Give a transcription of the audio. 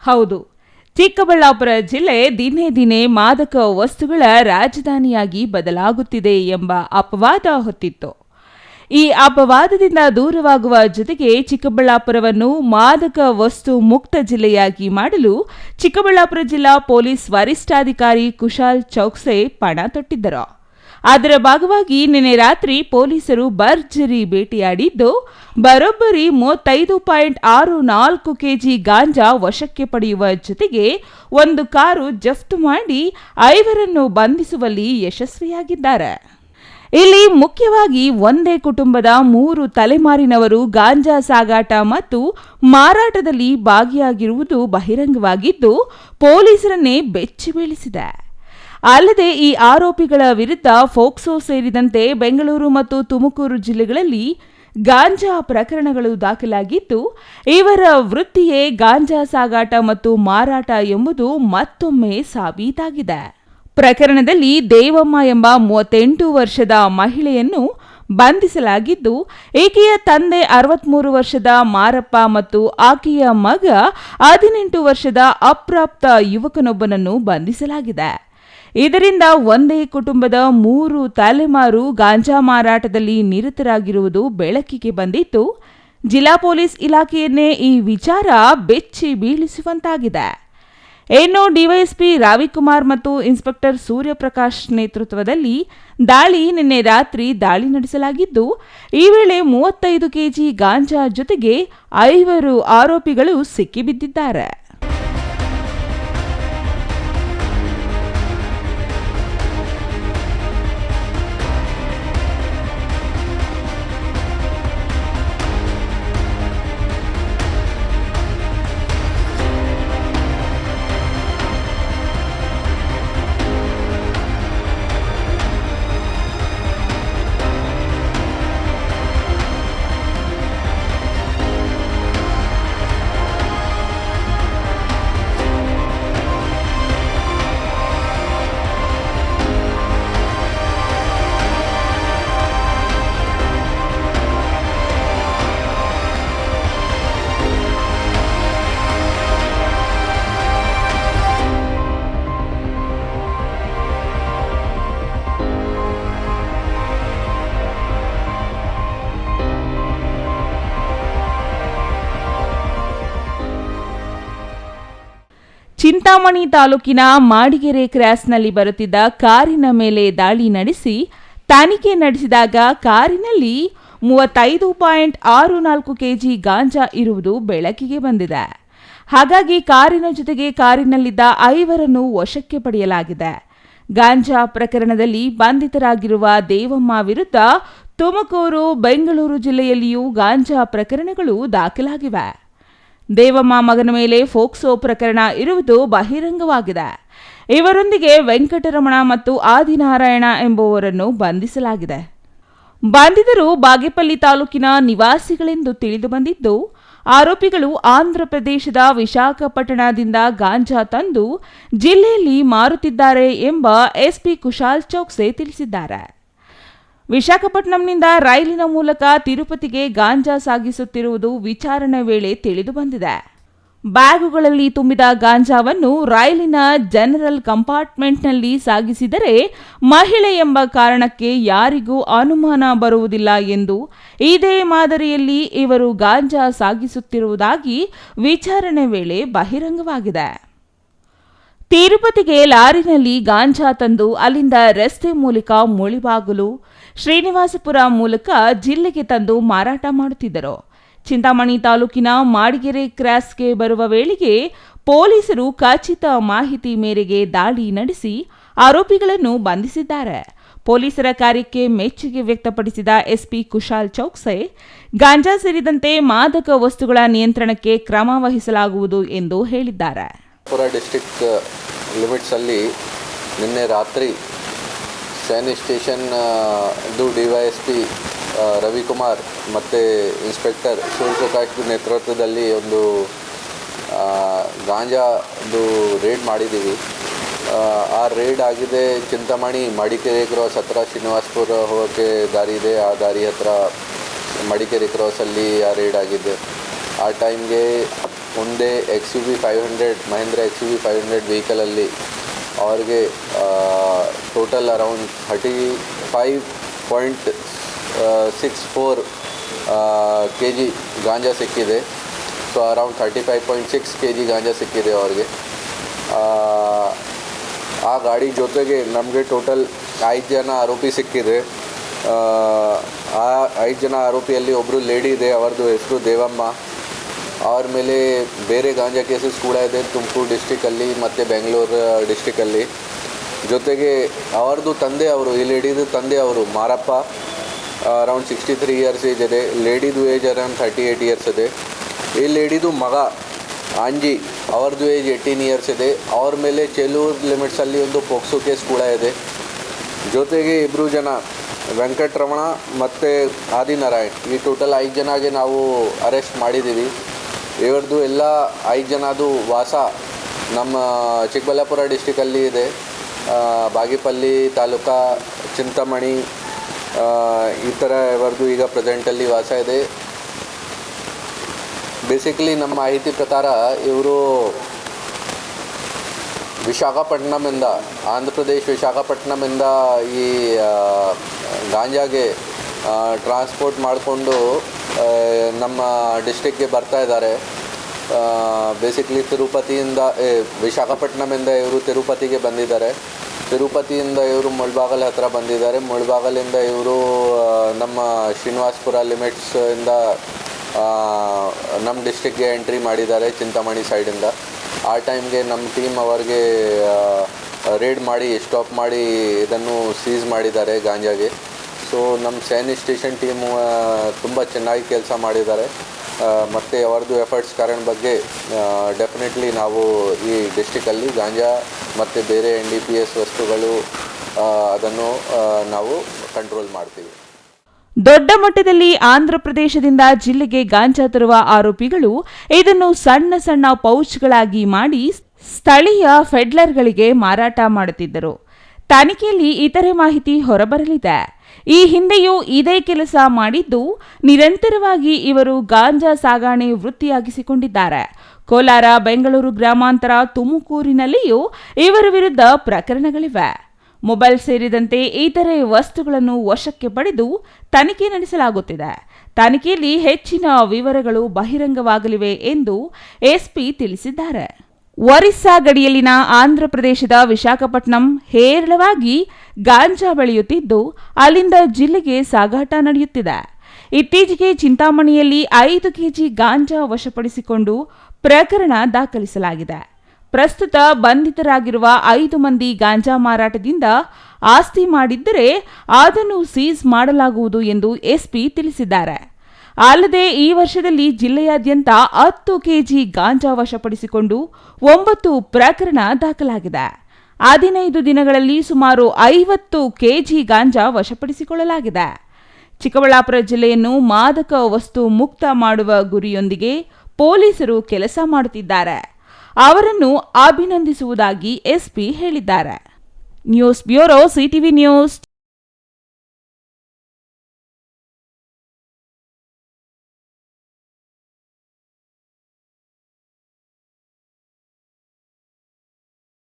ಹೌದು, ಚಿಕ್ಕಬಳ್ಳಾಪುರ ಜಿಲ್ಲೆ ದಿನೇ ದಿನೇ ಮಾದಕ ವಸ್ತುಗಳ ರಾಜಧಾನಿಯಾಗಿ ಬದಲಾಗುತ್ತಿದೆ ಎಂಬ ಅಪವಾದ ಹೊತ್ತಿತ್ತು. ಈ ಅಪವಾದದಿಂದ ದೂರವಾಗುವ ಜೊತೆಗೆ ಚಿಕ್ಕಬಳ್ಳಾಪುರವನ್ನು ಮಾದಕ ವಸ್ತು ಮುಕ್ತ ಜಿಲ್ಲೆಯಾಗಿ ಮಾಡಲು ಚಿಕ್ಕಬಳ್ಳಾಪುರ ಜಿಲ್ಲಾ ಪೊಲೀಸ್ ವರಿಷ್ಠಾಧಿಕಾರಿ ಕುಶಾಲ್ ಚೌಕ್ಸೆ ಪಣ ತೊಟ್ಟಿದ್ದರು. ಅದರ ಭಾಗವಾಗಿ ನಿನ್ನೆ ರಾತ್ರಿ ಪೊಲೀಸರು ಭರ್ಜರಿ ಬೇಟೆಯಾಡಿದ್ದು ಬರೋಬ್ಬರಿ 35.64 ಕೆಜಿ ಗಾಂಜಾ ವಶಕ್ಕೆ ಪಡೆಯುವ ಜೊತೆಗೆ ಒಂದು ಕಾರು ಜಪ್ತು ಮಾಡಿ 5 ಬಂಧಿಸುವಲ್ಲಿ ಯಶಸ್ವಿಯಾಗಿದ್ದಾರೆ. ಇಲ್ಲಿ ಮುಖ್ಯವಾಗಿ ಒಂದೇ ಕುಟುಂಬದ 3 ತಲೆಮಾರಿನವರು ಗಾಂಜಾ ಸಾಗಾಟ ಮತ್ತು ಮಾರಾಟದಲ್ಲಿ ಭಾಗಿಯಾಗಿರುವುದು ಬಹಿರಂಗವಾಗಿದ್ದು ಪೊಲೀಸರನ್ನೇ ಬೆಚ್ಚಿ ಬೀಳಿಸಿದೆ. ಅಲ್ಲದೆ ಈ ಆರೋಪಿಗಳ ವಿರುದ್ಧ ಫೋಕ್ಸೋ ಸೇರಿದಂತೆ ಬೆಂಗಳೂರು ಮತ್ತು ತುಮಕೂರು ಜಿಲ್ಲೆಗಳಲ್ಲಿ ಗಾಂಜಾ ಪ್ರಕರಣಗಳು ದಾಖಲಾಗಿದ್ದು ಇವರ ವೃತ್ತಿಯೇ ಗಾಂಜಾ ಸಾಗಾಟ ಮತ್ತು ಮಾರಾಟ ಎಂಬುದು ಮತ್ತೊಮ್ಮೆ ಸಾಬೀತಾಗಿದೆ. ಪ್ರಕರಣದಲ್ಲಿ ದೇವಮ್ಮ ಎಂಬ 38 ವರ್ಷದ ಮಹಿಳೆಯನ್ನು ಬಂಧಿಸಲಾಗಿದ್ದು ಈಕೆಯ ತಂದೆ 63 ವರ್ಷದ ಮಾರಪ್ಪ ಮತ್ತು ಆಕೆಯ ಮಗ 18 ವರ್ಷದ ಅಪ್ರಾಪ್ತ ಯುವಕನೊಬ್ಬನನ್ನು ಬಂಧಿಸಲಾಗಿದೆ. ಇದರಿಂದ ಒಂದೇ ಕುಟುಂಬದ 3 ತಲೆಮಾರು ಗಾಂಜಾ ಮಾರಾಟದಲ್ಲಿ ನಿರತರಾಗಿರುವುದು ಬೆಳಕಿಗೆ ಬಂದಿದ್ದು ಜಿಲ್ಲಾ ಪೊಲೀಸ್ ಇಲಾಖೆಯನ್ನೇ ಈ ವಿಚಾರ ಬೆಚ್ಚಿ ಬೀಳಿಸುವಂತಾಗಿದೆ. ಇನ್ನು ಡಿವೈಎಸ್ಪಿ ರವಿಕುಮಾರ್ ಮತ್ತು ಇನ್ಸ್ಪೆಕ್ಟರ್ ಸೂರ್ಯಪ್ರಕಾಶ್ ನೇತೃತ್ವದಲ್ಲಿ ನಿನ್ನೆ ರಾತ್ರಿ ದಾಳಿ ನಡೆಸಲಾಗಿದ್ದು ಈ ವೇಳೆ 35 ಕೆಜಿ ಗಾಂಜಾ ಜೊತೆಗೆ 5 ಆರೋಪಿಗಳು ಸಿಕ್ಕಿಬಿದ್ದಿದ್ದಾರೆ. ಚಿಂತಾಮಣಿ ತಾಲೂಕಿನ ಮಾಡಿಗೆರೆ ಕ್ರಾಸ್ನಲ್ಲಿ ಬರುತ್ತಿದ್ದ ಕಾರಿನ ಮೇಲೆ ದಾಳಿ ನಡೆಸಿ ತನಿಖೆ ನಡೆಸಿದಾಗ ಕಾರಿನಲ್ಲಿ 35.64 ಕೆಜಿ ಗಾಂಜಾ ಇರುವುದು ಬೆಳಕಿಗೆ ಬಂದಿದೆ. ಹಾಗಾಗಿ ಕಾರಿನ ಜೊತೆಗೆ ಕಾರಿನಲ್ಲಿದ್ದ 5 ವಶಕ್ಕೆ ಪಡೆಯಲಾಗಿದೆ. ಗಾಂಜಾ ಪ್ರಕರಣದಲ್ಲಿ ಬಂಧಿತರಾಗಿರುವ ದೇವಮ್ಮ ವಿರುದ್ಧ ತುಮಕೂರು, ಬೆಂಗಳೂರು ಜಿಲ್ಲೆಯಲ್ಲಿಯೂ ಗಾಂಜಾ ಪ್ರಕರಣಗಳು ದಾಖಲಾಗಿವೆ. ದೇವಮ್ಮ ಮಗನ ಮೇಲೆ ಫೋಕ್ಸೋ ಪ್ರಕರಣ ಇರುವುದು ಬಹಿರಂಗವಾಗಿದೆ. ಇವರೊಂದಿಗೆ ವೆಂಕಟರಮಣ ಮತ್ತು ಆದಿನಾರಾಯಣ ಎಂಬುವವರನ್ನು ಬಂಧಿಸಲಾಗಿದೆ. ಬಂಧಿತರು ಬಾಗೇಪಲ್ಲಿ ತಾಲೂಕಿನ ನಿವಾಸಿಗಳೆಂದು ತಿಳಿದುಬಂದಿದ್ದು ಆರೋಪಿಗಳು ಆಂಧ್ರಪ್ರದೇಶದ ವಿಶಾಖಪಟ್ಟಣದಿಂದ ಗಾಂಜಾ ತಂದು ಜಿಲ್ಲೆಯಲ್ಲಿ ಮಾರುತ್ತಿದ್ದಾರೆ ಎಂಬ ಎಸ್ಪಿ ಕುಶಾಲ್ ಚೌಕ್ಸೆ ತಿಳಿಸಿದ್ದಾರೆ. ವಿಶಾಖಪಟ್ಟಣಂನಿಂದ ರೈಲಿನ ಮೂಲಕ ತಿರುಪತಿಗೆ ಗಾಂಜಾ ಸಾಗಿಸುತ್ತಿರುವುದು ವಿಚಾರಣೆ ವೇಳೆ ತಿಳಿದುಬಂದಿದೆ. ಬ್ಯಾಗುಗಳಲ್ಲಿ ತುಂಬಿದ ಗಾಂಜಾವನ್ನು ರೈಲಿನ ಜನರಲ್ ಕಂಪಾರ್ಟ್ಮೆಂಟ್ನಲ್ಲಿ ಸಾಗಿಸಿದರೆ ಮಹಿಳೆ ಎಂಬ ಕಾರಣಕ್ಕೆ ಯಾರಿಗೂ ಅನುಮಾನ ಬರುವುದಿಲ್ಲ ಎಂದು ಇದೇ ಮಾದರಿಯಲ್ಲಿ ಇವರು ಗಾಂಜಾ ಸಾಗಿಸುತ್ತಿರುವುದಾಗಿ ವಿಚಾರಣೆ ವೇಳೆ ಬಹಿರಂಗವಾಗಿದೆ. ತಿರುಪತಿಗೆ ಲಾರಿನಲ್ಲಿ ಗಾಂಜಾ ತಂದು ಅಲ್ಲಿಂದ ರಸ್ತೆ ಮೂಲಕ ಮುಳಿಬಾಗಿಲು, ಶ್ರೀನಿವಾಸಪುರ ಮೂಲಕ ಜಿಲ್ಲೆಗೆ ತಂದು ಮಾರಾಟ ಮಾಡುತ್ತಿದ್ದರು. ಚಿಂತಾಮಣಿ ತಾಲೂಕಿನ ಮಾಡಿಗೆರೆ ಕ್ರಾಸ್ಗೆ ಬರುವ ವೇಳೆಗೆ ಪೊಲೀಸರು ಖಚಿತ ಮಾಹಿತಿ ಮೇರೆಗೆ ದಾಳಿ ನಡೆಸಿ ಆರೋಪಿಗಳನ್ನು ಬಂಧಿಸಿದ್ದಾರೆ. ಪೊಲೀಸರ ಕಾರ್ಯಕ್ಕೆ ಮೆಚ್ಚುಗೆ ವ್ಯಕ್ತಪಡಿಸಿದ ಎಸ್ಪಿ ಕುಶಾಲ್ ಚೌಕ್ಸೆ ಗಾಂಜಾ ಸೇರಿದಂತೆ ಮಾದಕ ವಸ್ತುಗಳ ನಿಯಂತ್ರಣಕ್ಕೆ ಕ್ರಮ ವಹಿಸಲಾಗುವುದು ಎಂದು ಹೇಳಿದ್ದಾರೆ. ಡಿಸ್ಟ್ರಿಕ್ಟ್ ಲಿಮಿಟ್ಸ್ ಅಲ್ಲಿ ನಿನ್ನೆ ರಾತ್ರಿ ಸೈನಿ ಸ್ಟೇಷನ್ ಡಿವೈಎಸ್ಪಿ ರವಿಕುಮಾರ್ ಮತ್ತು ಇನ್ಸ್ಪೆಕ್ಟರ್ ಸೂರ್ಯಪ್ರಕಾಶ್ ನೇತೃತ್ವದಲ್ಲಿ ಒಂದು ಗಾಂಜಾದು ರೇಡ್ ಮಾಡಿದ್ದೀವಿ. ಆ ರೇಡ್ ಆಗಿದೆ ಚಿಂತಾಮಣಿ ಮಡಿಕೇರಿ ಕ್ರಾಸ್ ಹತ್ರ ಶ್ರೀನಿವಾಸಪುರ ಹೋಗೋಕ್ಕೆ ದಾರಿ ಇದೆ, ಆ ದಾರಿ ಹತ್ರ ಮಡಿಕೇರಿ ಕ್ರಾಸಲ್ಲಿ ಆ ರೇಡ್ ಆಗಿದೆ. ಆ ಟೈಮ್ಗೆ ಒಂದೇ XUV 500 ಮಹೇಂದ್ರ XUV 500 ವೆಹಿಕಲಲ್ಲಿ ಅವ್ರಿಗೆ ಟೋಟಲ್ ಅರೌಂಡ್ 35.64 kg ಗಾಂಜಾ ಸಿಕ್ಕಿದೆ. ಸೊ ಅರೌಂಡ್ 35.6 kg ಗಾಂಜಾ ಸಿಕ್ಕಿದೆ ಅವ್ರಿಗೆ. ಆ ಗಾಡಿ ಜೊತೆಗೆ ನಮಗೆ ಟೋಟಲ್ 5 ಜನ ಆರೋಪಿ ಸಿಕ್ಕಿದೆ. ಆ 5 ಜನ ಆರೋಪಿಯಲ್ಲಿ ಒಬ್ಬರು ಲೇಡಿ ಇದೆ, ಅವರದು ಹೆಸರು ದೇವಮ್ಮ. ಅವ್ರ ಮೇಲೆ ಬೇರೆ ಗಾಂಜಾ ಕೇಸಸ್ ಕೂಡ ಇದೆ ತುಮಕೂರು ಡಿಸ್ಟಿಕಲ್ಲಿ ಮತ್ತು ಬೆಂಗಳೂರು ಡಿಸ್ಟಿಕಲ್ಲಿ. ಜೊತೆಗೆ ಅವ್ರದ್ದು ತಂದೆ ಅವರು, ಈ ಲೇಡಿದು ತಂದೆ ಅವರು ಮಾರಪ್ಪ, ಅರೌಂಡ್ 63 ಇಯರ್ಸ್ ಏಜ್ ಇದೆ. ಲೇಡಿದು ಏಜ್ ಅರೌಂಡ್ 38 ಇಯರ್ಸ್ ಇದೆ. ಈ ಲೇಡಿದು ಮಗ ಅಂಜಿ, ಅವ್ರದ್ದು ಏಜ್ 18 ಇಯರ್ಸ್ ಇದೆ. ಅವ್ರ ಮೇಲೆ ಚೆಲ್ಲೂರು ಲಿಮಿಟ್ಸಲ್ಲಿ ಒಂದು ಪೋಕ್ಸೋ ಕೇಸ್ ಕೂಡ ಇದೆ. ಜೊತೆಗೆ 2 ಜನ ವೆಂಕಟರಮಣ ಮತ್ತು ಆದಿನಾರಾಯಣ್, ಈ ಟೋಟಲ್ 5 ಜನಗೆ ನಾವು ಅರೆಸ್ಟ್ ಮಾಡಿದ್ದೀವಿ. ಇವ್ರದ್ದು ಎಲ್ಲ 5 ಜನದು ವಾಸ ನಮ್ಮ ಚಿಕ್ಕಬಳ್ಳಾಪುರ ಡಿಸ್ಟಿಕಲ್ಲಿ ಇದೆ. ಬಾಗೇಪಲ್ಲಿ ತಾಲೂಕಾ, ಚಿಂತಾಮಣಿ, ಈ ಥರ ಇವ್ರದ್ದು ಈಗ ಪ್ರೆಸೆಂಟಲ್ಲಿ ವಾಸ ಇದೆ. ಬೇಸಿಕಲಿ ನಮ್ಮ ಮಾಹಿತಿ ಪ್ರಕಾರ ಇವರು ವಿಶಾಖಪಟ್ಟಣಮಿಂದ, ಆಂಧ್ರ ಪ್ರದೇಶ್ ವಿಶಾಖಪಟ್ಟಣಮಿಂದ ಈ ಗಾಂಜಾಗೆ ಟ್ರಾನ್ಸ್ಪೋರ್ಟ್ ಮಾಡಿಕೊಂಡು ನಮ್ಮ ಡಿಸ್ಟಿಕ್ಗೆ ಬರ್ತಾ ಇದ್ದಾರೆ. ಬೇಸಿಕಲಿ ತಿರುಪತಿಯಿಂದ, ವಿಶಾಖಪಟ್ಟಣಮಿಂದ ಇವರು ತಿರುಪತಿಗೆ ಬಂದಿದ್ದಾರೆ. ತಿರುಪತಿಯಿಂದ ಇವರು ಮುಳಬಾಗಲ್ ಹತ್ತಿರ ಬಂದಿದ್ದಾರೆ. ಮುಳಬಾಗಲಿಂದ ಇವರು ನಮ್ಮ ಶ್ರೀನಿವಾಸಪುರ ಲಿಮಿಟ್ಸಿಂದ ನಮ್ಮ ಡಿಸ್ಟಿಕ್ಗೆ ಎಂಟ್ರಿ ಮಾಡಿದ್ದಾರೆ ಚಿಂತಾಮಣಿ ಸೈಡಿಂದ. ಆ ಟೈಮ್ಗೆ ನಮ್ಮ ಟೀಮ್ ಅವರಿಗೆ ರೇಡ್ ಮಾಡಿ ಸ್ಟಾಪ್ ಮಾಡಿ ಇದನ್ನು ಸೀಸ್ ಮಾಡಿದ್ದಾರೆ ಗಾಂಜಾಗೆ. ಸೊ ನಮ್ಮ ಸೈನಿ ಸ್ಟೇಷನ್ ಟೀಮು ತುಂಬ ಚೆನ್ನಾಗಿ ಕೆಲಸ ಮಾಡಿದ್ದಾರೆ. ಮತ್ತು ಅವರದ್ದು ಎಫರ್ಟ್ಸ್ ಕಾರಣ ಬಗ್ಗೆ ಡೆಫಿನೆಟ್ಲಿ ನಾವು ಈ ಡಿಸ್ಟಿಕಲ್ಲಿ ಗಾಂಜಾ ಮತ್ತು ಬೇರೆ NDPS ವಸ್ತುಗಳು ಅದನ್ನು ನಾವು ಕಂಟ್ರೋಲ್ ಮಾಡ್ತೀವಿ. ದೊಡ್ಡ ಮಟ್ಟದಲ್ಲಿ ಆಂಧ್ರ ಪ್ರದೇಶದಿಂದ ಜಿಲ್ಲೆಗೆ ಗಾಂಜಾ ತರುವ ಆರೋಪಿಗಳು ಇದನ್ನು ಸಣ್ಣ ಸಣ್ಣ ಪೌಚ್ಗಳಾಗಿ ಮಾಡಿ ಸ್ಥಳೀಯ ಫೆಡ್ಲರ್ಗಳಿಗೆ ಮಾರಾಟ ಮಾಡುತ್ತಿದ್ದರು. ತನಿಖೆಯಲ್ಲಿ ಇತರೆ ಮಾಹಿತಿ ಹೊರಬರಲಿದೆ. ಈ ಹಿಂದೆಯೂ ಇದೇ ಕೆಲಸ ಮಾಡಿದ್ದು ನಿರಂತರವಾಗಿ ಇವರು ಗಾಂಜಾ ಸಾಗಾಣೆ ವೃತ್ತಿಯಾಗಿಸಿಕೊಂಡಿದ್ದಾರೆ. ಕೋಲಾರ, ಬೆಂಗಳೂರು ಗ್ರಾಮಾಂತರ, ತುಮಕೂರಿನಲ್ಲಿಯೂ ಇವರ ವಿರುದ್ಧ ಪ್ರಕರಣಗಳಿವೆ. ಮೊಬೈಲ್ ಸೇರಿದಂತೆ ಇತರೆ ವಸ್ತುಗಳನ್ನು ವಶಕ್ಕೆ ಪಡೆದು ತನಿಖೆ ನಡೆಸಲಾಗುತ್ತಿದೆ. ತನಿಖೆಯಲ್ಲಿ ಹೆಚ್ಚಿನ ವಿವರಗಳು ಬಹಿರಂಗವಾಗಲಿವೆ ಎಂದು ಎಸ್ಪಿ ತಿಳಿಸಿದ್ದಾರೆ. ಒರಿಸ್ಸಾ ಗಡಿಯಲ್ಲಿನ ಆಂಧ್ರ ಪ್ರದೇಶದ ವಿಶಾಖಪಟ್ಟಣಂ ಹೇರಳವಾಗಿ ಗಾಂಜಾ ಬೆಳೆಯುತ್ತಿದ್ದು ಅಲ್ಲಿಂದ ಜಿಲ್ಲೆಗೆ ಸಾಗಾಟ ನಡೆಯುತ್ತಿದೆ. ಇತ್ತೀಚೆಗೆ ಚಿಂತಾಮಣಿಯಲ್ಲಿ 5 kg ಗಾಂಜಾ ವಶಪಡಿಸಿಕೊಂಡು ಪ್ರಕರಣ ದಾಖಲಿಸಲಾಗಿದೆ. ಪ್ರಸ್ತುತ ಬಂಧಿತರಾಗಿರುವ 5 ಮಂದಿ ಗಾಂಜಾ ಮಾರಾಟದಿಂದ ಆಸ್ತಿ ಮಾಡಿದ್ದರೆ ಅದನ್ನು ಸೀಸ್ ಮಾಡಲಾಗುವುದು ಎಂದು ಎಸ್ಪಿ ತಿಳಿಸಿದ್ದಾರೆ. ಅಲ್ಲದೆ ಈ ವರ್ಷದಲ್ಲಿ ಜಿಲ್ಲೆಯಾದ್ಯಂತ 10 kg ಗಾಂಜಾ ವಶಪಡಿಸಿಕೊಂಡು 9 ಪ್ರಕರಣ ದಾಖಲಾಗಿದೆ. 15 ದಿನಗಳಲ್ಲಿ ಸುಮಾರು 50 kg ಗಾಂಜಾ ವಶಪಡಿಸಿಕೊಳ್ಳಲಾಗಿದೆ. ಚಿಕ್ಕಬಳ್ಳಾಪುರ ಜಿಲ್ಲೆಯನ್ನು ಮಾದಕ ವಸ್ತು ಮುಕ್ತ ಮಾಡುವ ಗುರಿಯೊಂದಿಗೆ ಪೊಲೀಸರು ಕೆಲಸ ಮಾಡುತ್ತಿದ್ದಾರೆ. ಅವರನ್ನು ಅಭಿನಂದಿಸುವುದಾಗಿ ಎಸ್ಪಿ ಹೇಳಿದ್ದಾರೆ. News bureau, CTV news.